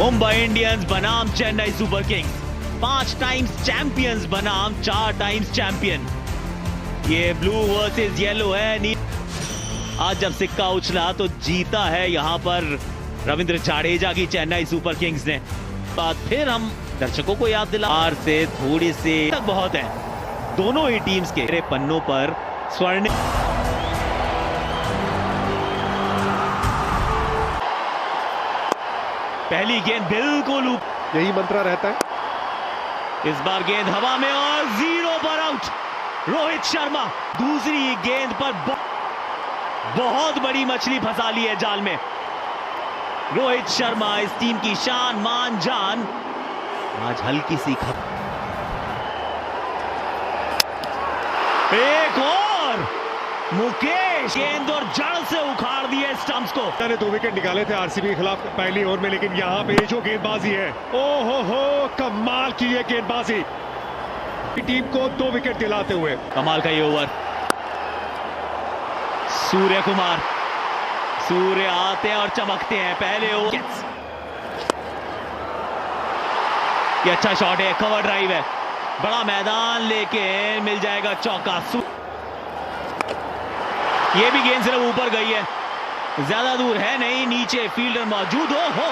Mumbai Indians बनाम Chennai super Kings, 5 times champions बनाम 4 times champion. ये ब्लू वर्सेस येलो है। आज जब सिक्का उछला तो जीता है यहां पर रविंद्र जाडेजा की चेन्नई सुपर किंग्स ने। बात फिर हम दर्शकों को याद दिला, हार से थोड़ी सी तक बहुत है दोनों ही टीम्स के पन्नों पर स्वर्ण। पहली गेंद बिल्कुल यही मंत्रा रहता है। इस बार गेंद हवा में और 0 पर आउट रोहित शर्मा। दूसरी गेंद पर बहुत बड़ी मछली फंसा ली है जाल में। रोहित शर्मा इस टीम की शान मान जान आज हल्की सी एक और मुकेश गेंद और जड़ से उखाड़ दिए स्टंप्स को। 2 विकेट निकाले थे आरसीबी के खिलाफ पहली ओवर में, लेकिन यहाँ पे जो गेंदबाजी है, ओहो हो कमाल की ये गेंदबाजी, टीम को 2 विकेट दिलाते हुए। कमाल का ये ओवर। सूर्य कुमार, सूर्य आते हैं और चमकते हैं पहले ओवर। ये अच्छा शॉट है, कवर ड्राइव है, बड़ा मैदान लेके मिल जाएगा चौका। ये भी गेंद सिर्फ ऊपर गई है, ज्यादा दूर है नहीं, नीचे फील्डर मौजूद हो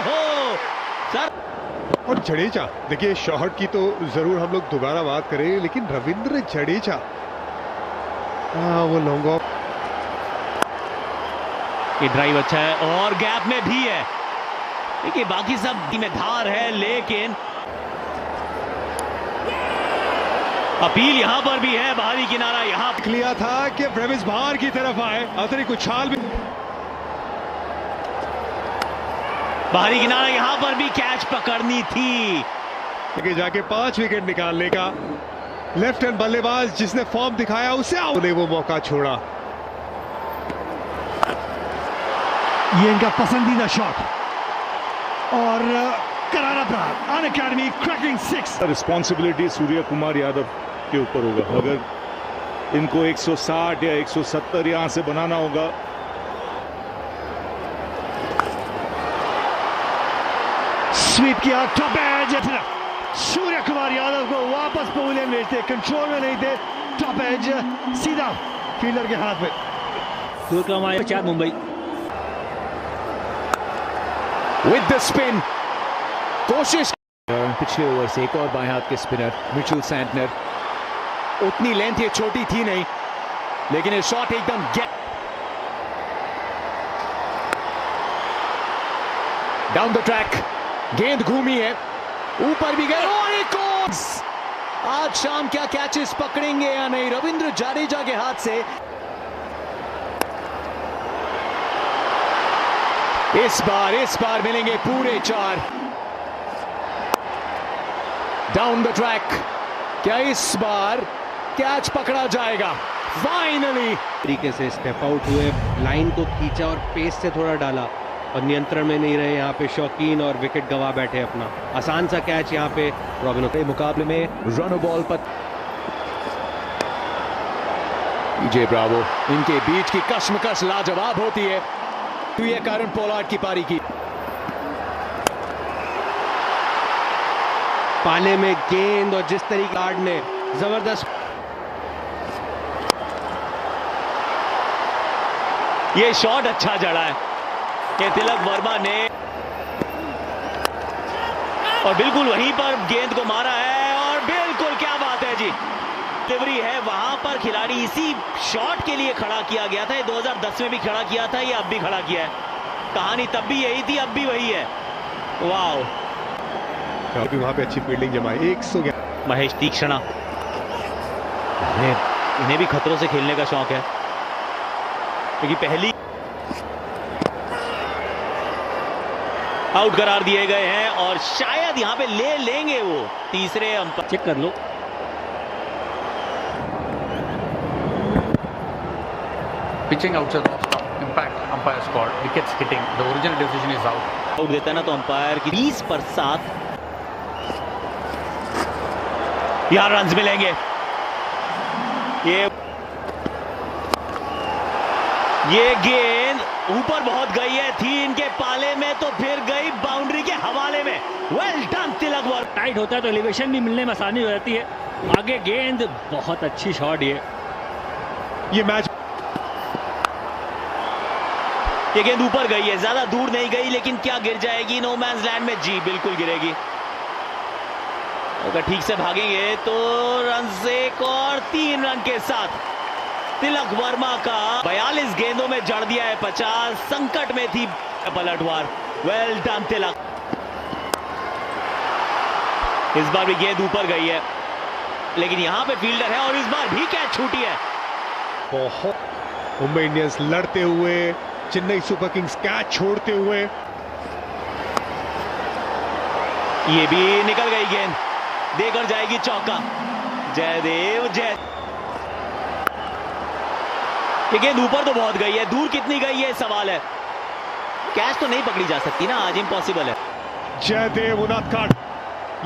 सर। और जडेजा, देखिए शॉट की तो जरूर हम लोग दोबारा बात करें, लेकिन रविंद्र जडेजा वो लॉन्ग ऑफ, ये ड्राइव अच्छा है और गैप में भी है। देखिए बाकी सब में धार है, लेकिन अपील यहां पर भी है। बाहरी किनारा यहां लिया था कि ब्रेविस बाहर की तरफ आए, अतिरिक्त उछाल भी, बाहरी किनारा यहां पर भी कैच पकड़नी थी। आगे जाके 5 विकेट निकालने का लेफ्ट हैंड बल्लेबाज जिसने फॉर्म दिखाया उसे ने वो मौका छोड़ा। ये इनका पसंदीदा शॉट और करारा प्रहार। अन academy cracking 6। Responsibility Surya Kumar Yadav के ऊपर होगा। अगर इनको 160 या 170 यहां से बनाना होगा। स्वीप किया, टॉप एज, सूर्य कुमार यादव को वापस पवेलियन भेजते, कंट्रोल में नहीं थे, टॉप एज सीधा फील्डर के हाथ में। सूर्य कुमार क्या मुंबई विद द स्पिन, कोशिश पिछले ओवर से एक और बाएं हाथ के स्पिनर मिचेल सैंटनर। उतनी लेंथ ये छोटी थी नहीं, लेकिन ये शॉट एकदम डाउन द ट्रैक, गेंद घूमी है, ऊपर भी गए और एक और। आज शाम क्या कैचेस पकड़ेंगे या नहीं रविंद्र जाडेजा के हाथ से। इस बार मिलेंगे पूरे 4 डाउन द ट्रैक। क्या इस बार कैच पकड़ा जाएगा? फाइनली तरीके से स्टेप आउट हुए, लाइन को खींचा और पेस से थोड़ा डाला और नियंत्रण में नहीं रहे यहाँ पे शौकीन और विकेट गवा बैठे अपना। आसान सा कैच यहाँ पे रॉबिनो के मुकाबले में रन बॉल पर जे ब्रावो, इनके बीच की कश्मकश लाजवाब होती है। तो ये कारण पोलार्ड की पारी की पाले में गेंद और जिस तरीके गार्ड ने जबरदस्त। ये शॉट अच्छा जड़ा है कि तिलक वर्मा ने, और बिल्कुल वहीं पर गेंद को मारा है और बिल्कुल क्या बात है जी, डिलीवरी है। वहां पर खिलाड़ी इसी शॉट के लिए खड़ा किया गया था। ये 2010 में भी खड़ा किया था, ये अब भी खड़ा किया है। कहानी तब भी यही थी, अब भी वही है। वाओ, भी वहां पे अच्छी फील्डिंग जमाई। 111 महेश तीक्ष्णा, इन्हें भी खतरों से खेलने का शौक है, क्योंकि पहली आउट करार दिए गए हैं और शायद यहां पे ले लेंगे वो तीसरे अंपायर। चेक कर लो, pitching outside off stump, impact umpire scored, wickets hitting, the original decision is out. Out देता है ना तो अंपायर की 20 पर 7 यहां रन्स मिलेंगे। ये गेंद ऊपर बहुत गई है, थी इनके पाले में तो फिर गई बाउंड्री के हवाले में। Well done Tilak Varma. Tight होता है तो एलिवेशन भी मिलने में आसानी हो जाती है। आगे गेंद, बहुत अच्छी शॉट ये मैच, ये गेंद ऊपर गई है, ज्यादा दूर नहीं गई, लेकिन क्या गिर जाएगी नो मैंस लैंड में? जी बिल्कुल गिरेगी। अगर ठीक से भागेंगे तो रन से एक और 3 रन के साथ तिलक वर्मा का 42 गेंदों में जड़ दिया है 50। संकट में थी पलटवार। वेल डन तिलक। इस बार भी गेंद ऊपर गई है, लेकिन यहां पे फील्डर है और इस बार भी कैच छूटी है। बहुत मुंबई इंडियंस लड़ते हुए, चेन्नई सुपर किंग्स कैच छोड़ते हुए। ये भी निकल गई गेंद, देकर जाएगी चौका। जयदेव जय। ये गेंद ऊपर तो बहुत गई है, दूर कितनी गई है सवाल है। कैच तो नहीं पकड़ी जा सकती ना, आज इम्पॉसिबल है। जयदेव उनादकड़,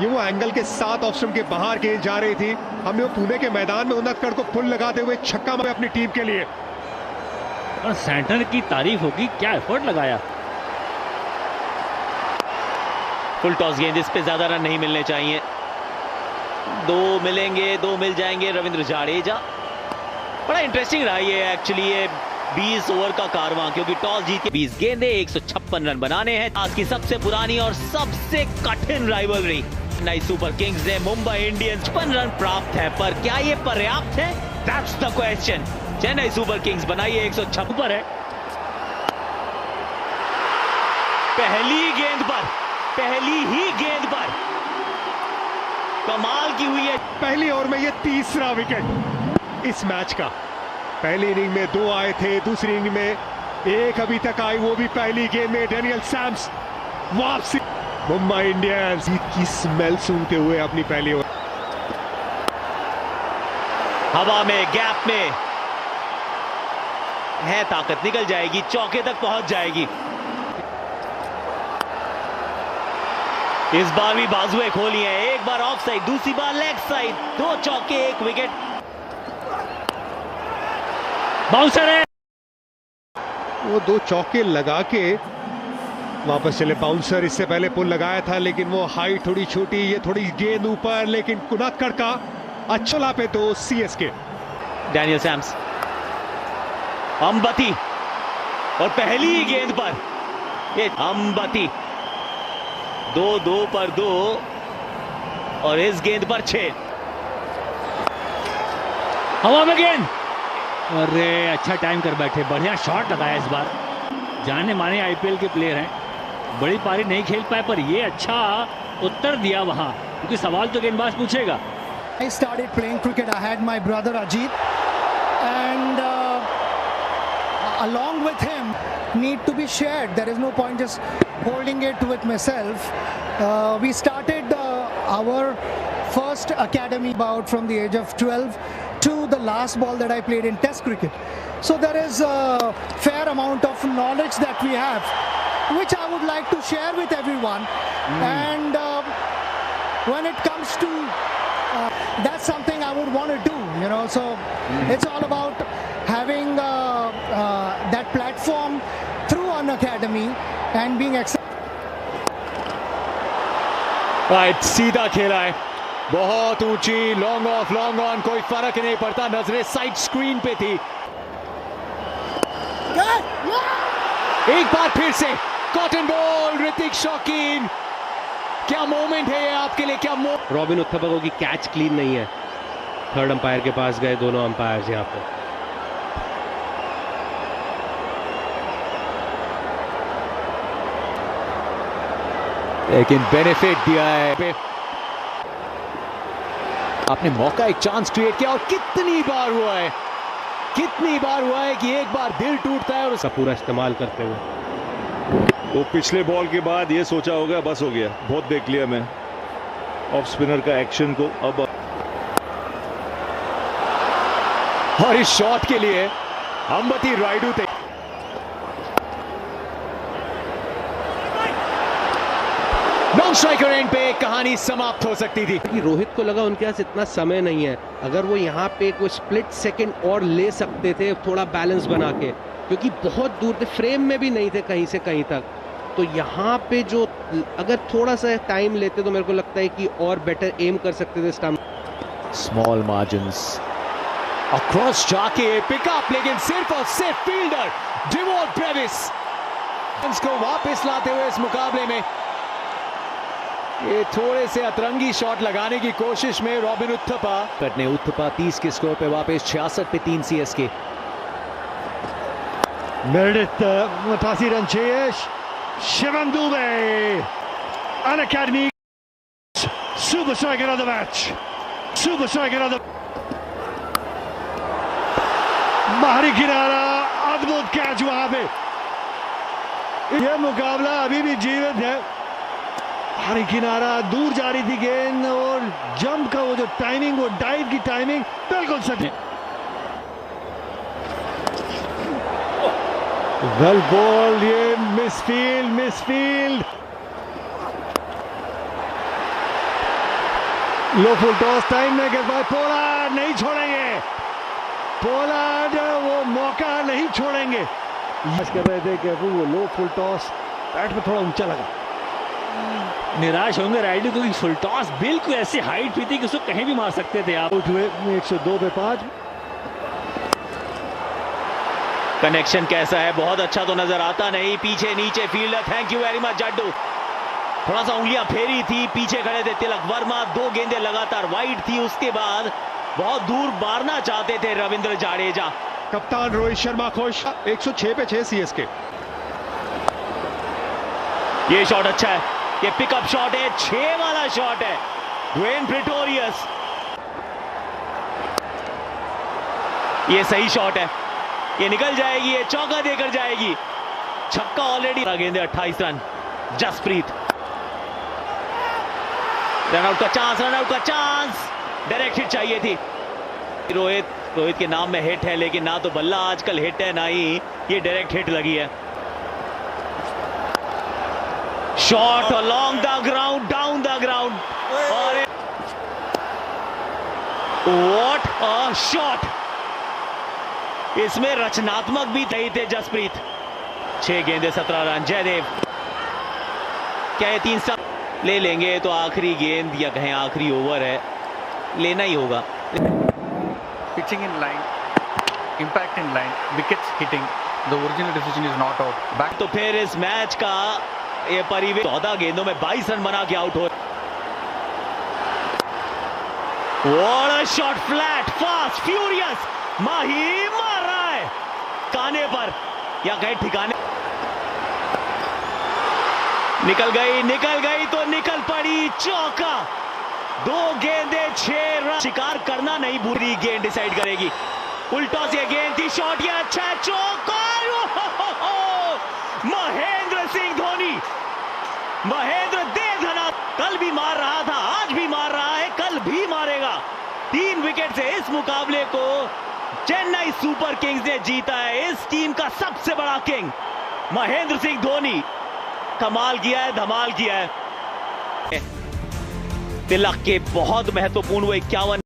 ये वो एंगल के 7 ऑप्शन के बाहर गेंद जा रही थी। हमने वो पुणे के मैदान में उनादकड़ को फुल लगाते हुए छक्का मारा अपनी टीम के लिए। और सेंटर की तारीफ होगी, क्या एफर्ट लगाया। फुल टॉस गेंद, इस पे ज्यादा रन नहीं मिलने चाहिए। 2 मिलेंगे, 2 मिल जाएंगे। रविंद्र जाडेजा, बड़ा इंटरेस्टिंग रहा ये एक्चुअली ये 20 ओवर का कारवां, क्योंकि टॉस जीत के 20 गेंदे 156 रन बनाने हैं। आज की सबसे पुरानी और सबसे कठिन राइवलरी। चेन्नई सुपर किंग्स ने मुंबई इंडियंस 56 रन प्राप्त है, पर क्या ये पर्याप्त है? That's the question. Chennai super Kings बनाइए 156 पर है। पहली गेंद पर, पहली ही गेंद पर कमाल की हुई है। पहली ओवर में ये तीसरा विकेट इस मैच का। पहली इनिंग में 2 आए थे, दूसरी इनिंग में 1 अभी तक आई, वो भी पहली गेंद में। डेनियल सैम्स वापसी। मुंबई इंडियंस की स्मेल सूंघते हुए अपनी पहली ओवर। हवा में, गैप में है ताकत, निकल जाएगी, चौके तक पहुंच जाएगी। इस बार भी बाजुएं खोली हैं, एक बार ऑफ साइड, दूसरी बार लेग साइड। 2 चौके, 1 विकेट। बाउंसर है, वो 2 चौके लगा के वापस चले बाउंसर। इससे पहले पुल लगाया था, लेकिन वो हाइट थोड़ी छोटी, ये थोड़ी गेंद ऊपर, लेकिन उनादकड़ का अच्छा पे 2 सीएसके। डैनियल सैम्स, अंबती, और पहली ही गेंद पर ये अंबती। 2 पर 2 और इस गेंद पर 6। हवा में गेंद। अरे अच्छा टाइम कर बैठे, बढ़िया शॉट लगाया इस बार। जाने माने आईपीएल के प्लेयर हैं, बड़ी पारी नहीं खेल पाए, पर ये अच्छा उत्तर दिया वहां, क्योंकि सवाल तो गेंदबाज पूछेगा। I started playing cricket. I had my brother Ajit, and along with him, need to be shared. There is no point just holding it with myself. We started our first academy bout from the age of 12 to the last ball that I played in Test cricket. So there is a fair amount of knowledge that we have, which I would like to share with everyone. And when it comes to that's something I would want to do, you know. So it's all about having that platform through an academy and being right, सीधा खेला है, बहुत ऊंची, long off, long on, कोई फर्क नहीं पड़ता। नजरें साइड स्क्रीन पे थी। एक बार फिर से कॉटन बॉल, ऋतिक शौकीन। क्या मोमेंट है ये आपके लिए, क्या रॉबिन उत्थपा की कैच क्लीन नहीं है। थर्ड अंपायर के पास गए दोनों अंपायर्स यहां पे। लेकिन बेनिफिट दिया है, आपने मौका, एक चांस क्रिएट किया, और कितनी बार हुआ है, कितनी बार हुआ है कि एक बार दिल टूटता है और उसका पूरा इस्तेमाल करते हुए। वो पिछले बॉल के बाद ये सोचा होगा बस हो गया, बहुत देख लिया मैं ऑफ स्पिनर का एक्शन को। अब और इस शॉट के लिए अंबती रायडू थे। नॉन स्ट्राइकर एंड पे कहानी समाप्त हो सकती थी। कि रोहित को लगा उनके पास इतना समय नहीं है, अगर वो यहाँ पे कोई स्प्लिट सेकंड और ले सकते थे थोड़ा बैलेंस बना के, क्योंकि बहुत दूर थे, फ्रेम में भी नहीं थे कहीं से कहीं तक, तो यहाँ पे जो अगर थोड़ा सा टाइम लेते तो मेरे को लगता है कि और बेटर एम कर सकते थे इस टाइम। स्मॉल मार्जिन्स अक्रॉस जाके पिकअप, लेकिन सिर्फ और सिर्फ फील्डर डिवॉल्ट ब्रेविस को वापस लाते हुए इस मुकाबले में ये थोड़े से अतरंगी शॉट लगाने की कोशिश में रॉबिन उथप्पा कटने। उथप्पा 30 के स्कोर पे वापस 66 पे 3 CSK. Meredith 88 run chase. Shivam Dube, an academy super striker of the match, super striker of the बाहरी किनारा, अद्भुत कैच वहां पे। यह मुकाबला अभी भी जीवित है। बाहरी किनारा, दूर जा रही थी गेंद और जंप का वो जो टाइमिंग, वो डाइव की टाइमिंग बिल्कुल सही। वेल बॉल, ये मिसफील्ड। लो फुल टॉस, टाइम में गेंद, पोलार्ड नहीं छोड़ेंगे, पोलार्ड वो मौका नहीं छोड़ेंगे। कर रहे थे कि वो लो फुल टॉस बैट में थोड़ा ऊंचा लगा। निराश होंगे राइडर, क्योंकि फुल टॉस बिल्कुल ऐसी हाइट भी थी कि उसको कहीं भी मार सकते थे आप। आउट हुए 102 पे 5। कनेक्शन कैसा है, बहुत अच्छा तो नजर आता नहीं, पीछे नीचे fielder, thank you very much Jaddu. थोड़ा सा उंगलियां फेरी थी, पीछे खड़े थे तिलक वर्मा, 2 गेंदें लगातार वाइड थी, उसके बाद बहुत दूर मारना चाहते थे रविंद्र जाडेजा। कप्तान रोहित शर्मा खुश, 106 पे 6 सीएसके। ये शॉट अच्छा है, ये पिकअप शॉट है, 6 वाला शॉट है ड्वेन प्रेटोरियस। ये सही शॉट है, ये निकल जाएगी, ये चौका देकर जाएगी, छक्का ऑलरेडी। गेंदे 28 रन, जसप्रीत रनआउट का चांस, डायरेक्ट हिट चाहिए थी। रोहित के नाम में हिट है, लेकिन ना तो बल्ला आजकल हिट है, ना ही ये डायरेक्ट हिट लगी है। Shot along the ground, down the ground, और व्हाट अ शॉट। इसमें रचनात्मक भी थे जसप्रीत। 6 गेंदे 17 रन। जयदेव, क्या ये 3 स्टंप ले लेंगे तो आखिरी गेंद या कहें आखिरी ओवर है, लेना ही होगा। Pitching in line, impact in line, wickets hitting, the original decision is not out. Back तो फिर इस मैच का ये परिवेश 14 गेंदों में 22 रन बना के आउट हो। What a shot, flat, fast, furious, माही मार रहा है काने पर या कहीं ठिकाने। निकल गई तो निकल पड़ी, चौका। 2 गेंदे 6 रन। शिकार करना नहीं, बुरी गेंद डिसाइड करेगी। उल्टा से गेंद थी, शॉट ये अच्छा है, चौका। महेंद्र सिंह धोनी, महेंद्र दे धना, कल भी मार रहा था, आज भी मार रहा है, कल भी मारेगा। 3 विकेट से इस मुकाबले को चेन्नई सुपर किंग्स ने जीता है। इस टीम का सबसे बड़ा किंग महेंद्र सिंह धोनी कमाल किया है, धमाल किया है। तिलक के बहुत महत्वपूर्ण वो 51